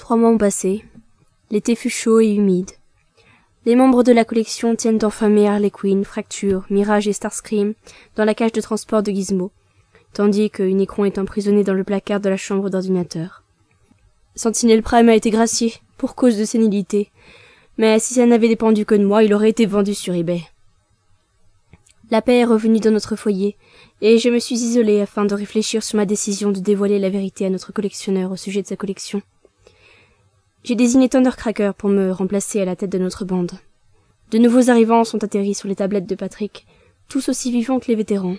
3 mois ont passé. L'été fut chaud et humide. Les membres de la collection tiennent enfermés Harley Quinn, Fracture, Mirage et Starscream dans la cage de transport de Gizmo, tandis que Unicron est emprisonné dans le placard de la chambre d'ordinateur. Sentinelle Prime a été gracié, pour cause de sénilité, mais si ça n'avait dépendu que de moi, il aurait été vendu sur eBay. La paix est revenue dans notre foyer, et je me suis isolée afin de réfléchir sur ma décision de dévoiler la vérité à notre collectionneur au sujet de sa collection. J'ai désigné Thundercracker pour me remplacer à la tête de notre bande. De nouveaux arrivants sont atterris sur les tablettes de Patrick, tous aussi vivants que les vétérans.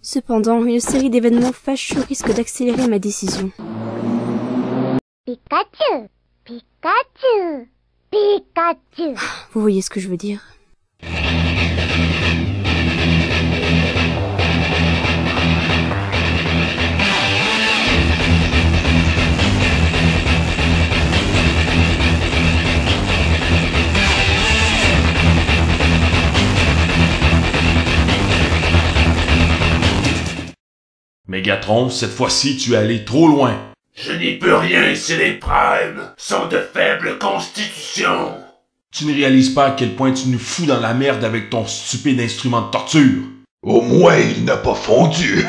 Cependant, une série d'événements fâcheux risque d'accélérer ma décision. Pikachu! Pikachu! Pikachu! Vous voyez ce que je veux dire. Mégatron, cette fois-ci, tu es allé trop loin. Je n'y peux rien si les Primes sont de faible constitution. Tu ne réalises pas à quel point tu nous fous dans la merde avec ton stupide instrument de torture. Au moins, il n'a pas fondu.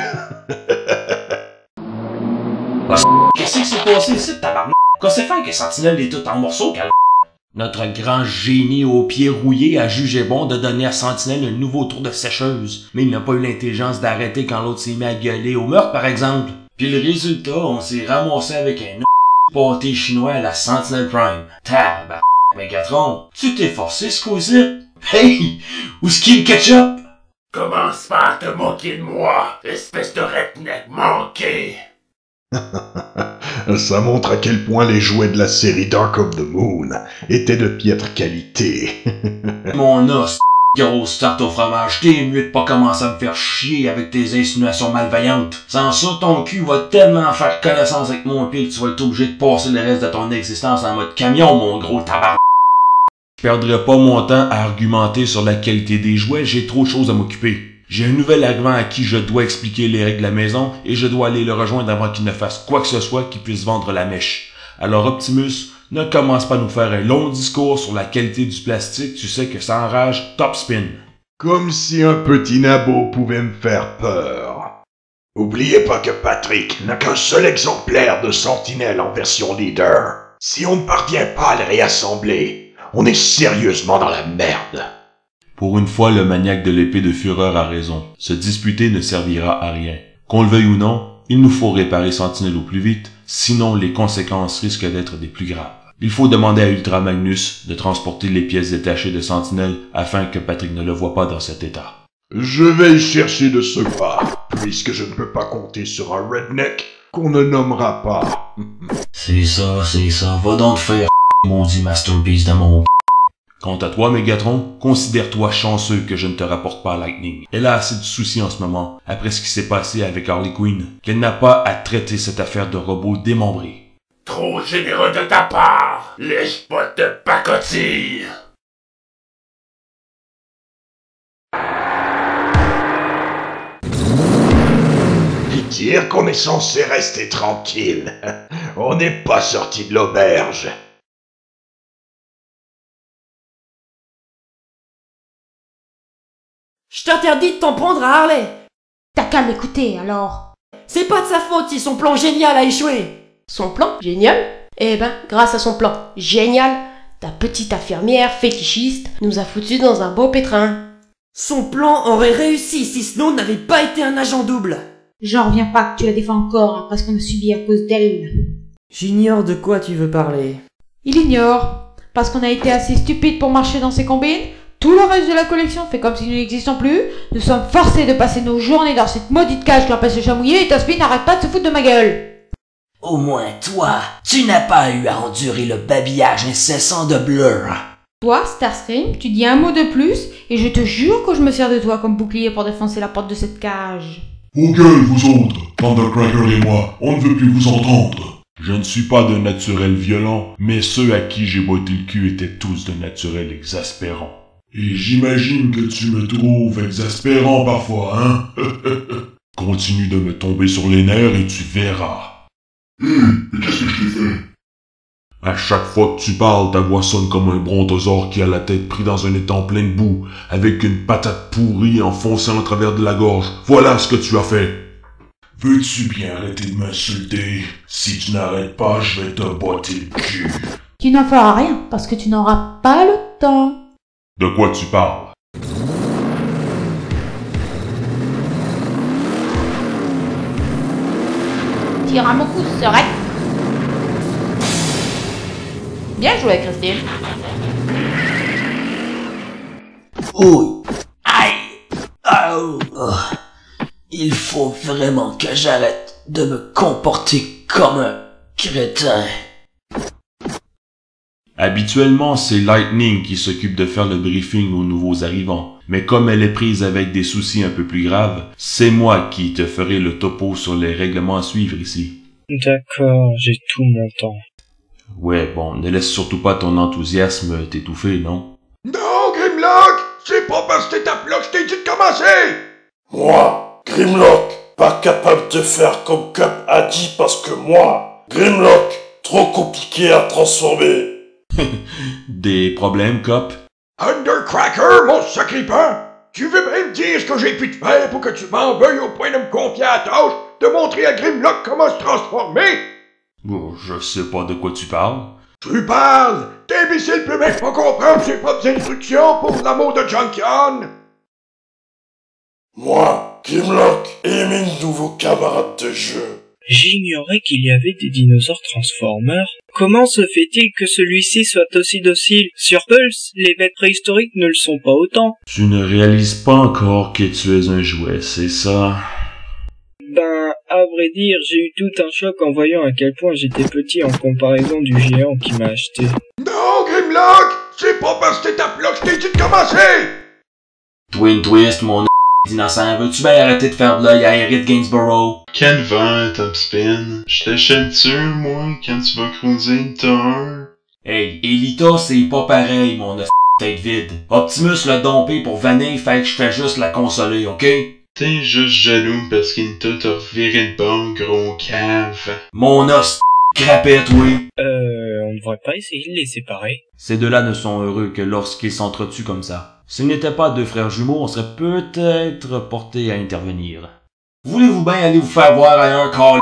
Qu'est-ce qui s'est passé ici, tabarnak? Qu'est-ce que c'est fait que Sentinelle est tout en morceaux, qu'elle... Notre grand génie aux pieds rouillés a jugé bon de donner à Sentinelle un nouveau tour de sécheuse, mais il n'a pas eu l'intelligence d'arrêter quand l'autre s'est mis à gueuler au meurtre, par exemple. Puis le résultat, on s'est ramassé avec un pâté chinois à la Sentinelle Prime. Tabarnak, Mégatron, tu t'es forcé ce coup-ci? Hey! Où est-ce qu'il y a le ketchup? Commence pas à te moquer de moi, espèce de redneck manqué. Ça montre à quel point les jouets de la série Dark of the Moon étaient de piètre qualité. Mon os, grosse tarte au fromage, t'es mieux de pas commencer à me faire chier avec tes insinuations malveillantes. Sans ça, ton cul va tellement faire connaissance avec mon pied que tu vas être obligé de passer le reste de ton existence en mode camion, mon gros tabac. Je perdrai pas mon temps à argumenter sur la qualité des jouets, j'ai trop de choses à m'occuper. J'ai un nouvel arrivant à qui je dois expliquer les règles de la maison et je dois aller le rejoindre avant qu'il ne fasse quoi que ce soit qui puisse vendre la mèche. Alors Optimus, ne commence pas à nous faire un long discours sur la qualité du plastique, tu sais que ça enrage Top Spin. Comme si un petit nabo pouvait me faire peur. Oubliez pas que Patrick n'a qu'un seul exemplaire de Sentinelle en version leader. Si on ne parvient pas à le réassembler, on est sérieusement dans la merde. Pour une fois, le maniaque de l'épée de fureur a raison. Se disputer ne servira à rien. Qu'on le veuille ou non, il nous faut réparer Sentinelle au plus vite, sinon les conséquences risquent d'être des plus graves. Il faut demander à Ultra Magnus de transporter les pièces détachées de Sentinelle afin que Patrick ne le voie pas dans cet état. Je vais y chercher de ce pas, puisque je ne peux pas compter sur un redneck qu'on ne nommera pas. C'est ça, va donc te faire maudit masterpiece de mon... Quant à toi, Mégatron, considère-toi chanceux que je ne te rapporte pas Lightning. Elle a assez de soucis en ce moment, après ce qui s'est passé avec Harley Quinn, qu'elle n'a pas à traiter cette affaire de robot démembré. Trop généreux de ta part, lèche pas de pacotille. Dire qu'on est censé rester tranquille. On n'est pas sorti de l'auberge. Je t'interdis de t'en prendre à Harley. T'as qu'à m'écouter, alors. C'est pas de sa faute si son plan génial a échoué. Son plan génial? Eh ben, grâce à son plan génial, ta petite infirmière fétichiste nous a foutus dans un beau pétrin. Son plan aurait réussi si Snow n'avait pas été un agent double. J'en reviens pas que tu la défends encore après ce qu'on a subi à cause d'elle. J'ignore de quoi tu veux parler. Il ignore. Parce qu'on a été assez stupide pour marcher dans ses combines, tout le reste de la collection fait comme si nous n'existions plus. Nous sommes forcés de passer nos journées dans cette maudite cage qui empêche de chamouiller et Tospin n'arrête pas de se foutre de ma gueule. Au moins toi, tu n'as pas eu à endurer le babillage incessant de Blur. Toi, Starscream, tu dis un mot de plus et je te jure que je me sers de toi comme bouclier pour défoncer la porte de cette cage. Vos gueules, vous autres! Thundercracker et moi, on ne veut plus vous entendre. Je ne suis pas de naturel violent, mais ceux à qui j'ai botté le cul étaient tous de naturel exaspérant. Et j'imagine que tu me trouves exaspérant parfois, hein? Continue de me tomber sur les nerfs et tu verras. Mais qu'est-ce que je t'ai fait? À chaque fois que tu parles, ta voix sonne comme un brontosaure qui a la tête pris dans un étang plein de boue, avec une patate pourrie enfoncée en travers de la gorge. Voilà ce que tu as fait. Veux-tu bien arrêter de m'insulter? Si tu n'arrêtes pas, je vais te botter le cul. Tu n'en feras rien, parce que tu n'auras pas le temps. De quoi tu parles? Tire à mon coup, serette. Bien joué, Christine. Ouh. Aïe. Oh. Il faut vraiment que j'arrête de me comporter comme un crétin. Habituellement, c'est Lightning qui s'occupe de faire le briefing aux nouveaux arrivants. Mais comme elle est prise avec des soucis un peu plus graves, c'est moi qui te ferai le topo sur les règlements à suivre ici. D'accord, j'ai tout mon temps. Ouais, bon, ne laisse surtout pas ton enthousiasme t'étouffer, non? Non, Grimlock! C'est pas parce que t'es tapé là que je t'ai dit de commencer! Moi, Grimlock, pas capable de faire comme Cup a dit parce que moi, Grimlock, trop compliqué à transformer. Des problèmes, Cop? Undercracker, mon sacripant! Tu veux bien me dire ce que j'ai pu te faire pour que tu m'en veuilles au point de me confier à la tâche de montrer à Grimlock comment se transformer? Oh, je sais pas de quoi tu parles. Tu parles! T'es imbécile peut même pas comprendre ses propres instructions pour l'amour de Junkion! Moi, Grimlock et mes nouveaux camarades de jeu. J'ignorais qu'il y avait des dinosaures Transformers. Comment se fait-il que celui-ci soit aussi docile? Sur Pulse, les bêtes préhistoriques ne le sont pas autant. Tu ne réalises pas encore que tu es un jouet, c'est ça? Ben, à vrai dire, j'ai eu tout un choc en voyant à quel point j'étais petit en comparaison du géant qui m'a acheté. Non, Grimlock! C'est pas parce que t'es tapé là que je t'ai dit de commencer! Twin Twist, mon innocent, veux-tu bien arrêter de faire de l'œil à Eric Gainsborough? Quel vent, Top Spin? Je t'achète-tu, moi, quand tu vas creuser le tour? Hey, Elita, c'est pas pareil, mon tête vide. Optimus l'a dompé pour Vanille, fait que je fais juste la consoler, ok? T'es juste jaloux parce qu'il t'a reviré de bon, gros cave. Mon os, crapette, oui. On ne devrait pas essayer de les séparer. Ces deux-là ne sont heureux que lorsqu'ils s'entretuent comme ça. S'ils n'étaient pas deux frères jumeaux, on serait peut-être portés à intervenir. Voulez-vous bien aller vous faire voir ailleurs, Carl?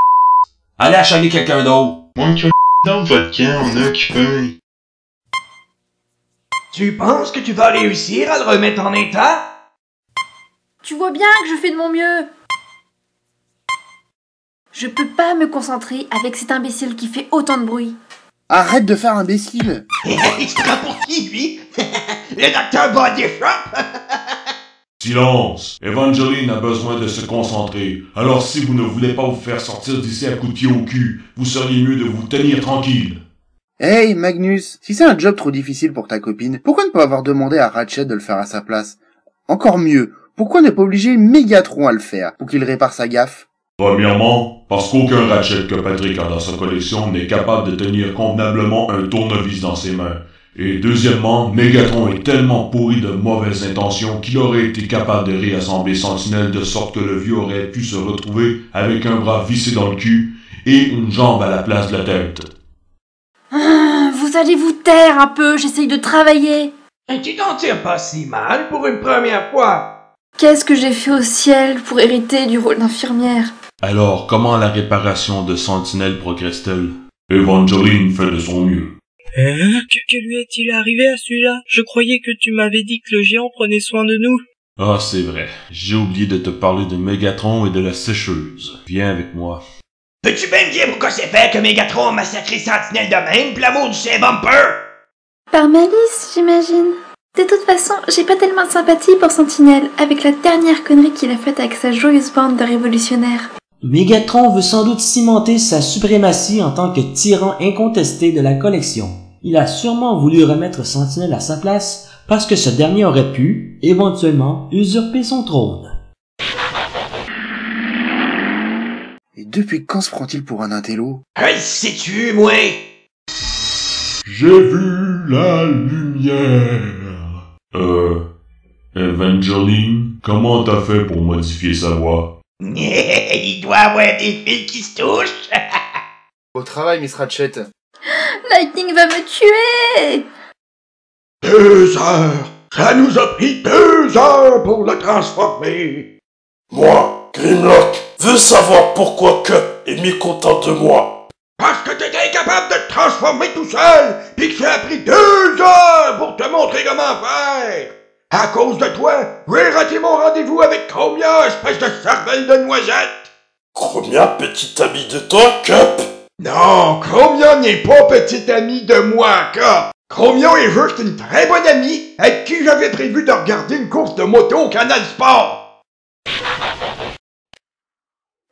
Allez achaler quelqu'un d'autre. Moi, que dans votre camp, on est occupé. Tu penses que tu vas réussir à le remettre en état? Tu vois bien que je fais de mon mieux. Je peux pas me concentrer avec cet imbécile qui fait autant de bruit. Arrête de faire imbécile. Il se prend pour qui, lui? Le docteur Body Shop? Silence! Evangeline a besoin de se concentrer. Alors si vous ne voulez pas vous faire sortir d'ici à coups de pied au cul, vous seriez mieux de vous tenir tranquille. Hey, Magnus, si c'est un job trop difficile pour ta copine, pourquoi ne pas avoir demandé à Ratchet de le faire à sa place? Encore mieux, pourquoi ne pas obliger Megatron à le faire, pour qu'il répare sa gaffe? Premièrement, parce qu'aucun Ratchet que Patrick a dans sa collection n'est capable de tenir convenablement un tournevis dans ses mains. Et deuxièmement, Megatron est tellement pourri de mauvaises intentions qu'il aurait été capable de réassembler Sentinelle de sorte que le vieux aurait pu se retrouver avec un bras vissé dans le cul et une jambe à la place de la tête. Vous allez vous taire un peu, j'essaye de travailler. Et tu t'en tires pas si mal pour une première fois. Qu'est-ce que j'ai fait au ciel pour hériter du rôle d'infirmière? Alors, comment la réparation de Sentinelle progresse-t-elle? Evangeline fait de son mieux. Que lui est-il arrivé à celui-là? Je croyais que tu m'avais dit que le géant prenait soin de nous. Ah, c'est vrai. J'ai oublié de te parler de Megatron et de la sécheuse. Viens avec moi. Peux-tu bien me dire pourquoi c'est fait que Megatron a massacré Sentinelle de même, pis l'amour du Saint-Bumper? Par malice, j'imagine. De toute façon, j'ai pas tellement de sympathie pour Sentinelle, avec la dernière connerie qu'il a faite avec sa joyeuse bande de révolutionnaires. Megatron veut sans doute cimenter sa suprématie en tant que tyran incontesté de la collection. Il a sûrement voulu remettre Sentinelle à sa place parce que ce dernier aurait pu, éventuellement, usurper son trône. Et depuis quand se prend-il pour un intello? Hey, sais-tu, moi? J'ai vu la lumière. Evangeline, comment t'as fait pour modifier sa voix? Il doit avoir des fils qui se touchent. Au travail, Miss Ratchet. Lightning va me tuer! 2 heures! Ça nous a pris 2 heures pour le transformer! Moi, Grimlock, veux savoir pourquoi Cup est mécontent de moi. Parce que t'étais incapable de te transformer tout seul, pis que ça a pris 2 heures pour te montrer comment faire! À cause de toi, j'ai raté mon rendez-vous avec Chromia, espèce de cervelle de noisette! Chromia, petite amie de toi, Cup? Non, Chromia n'est pas petite amie de moi, Cup! Chromia est juste une très bonne amie avec qui j'avais prévu de regarder une course de moto au Canal Sport!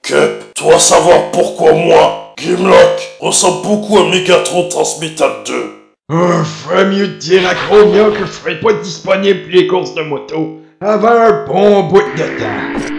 Cup, tu dois savoir pourquoi moi, Grimlock, ressemble beaucoup à Megatron Transmetal 2. Ferait mieux de dire à Chromia que je serais pas disponible pour les courses de moto avant un bon bout de temps.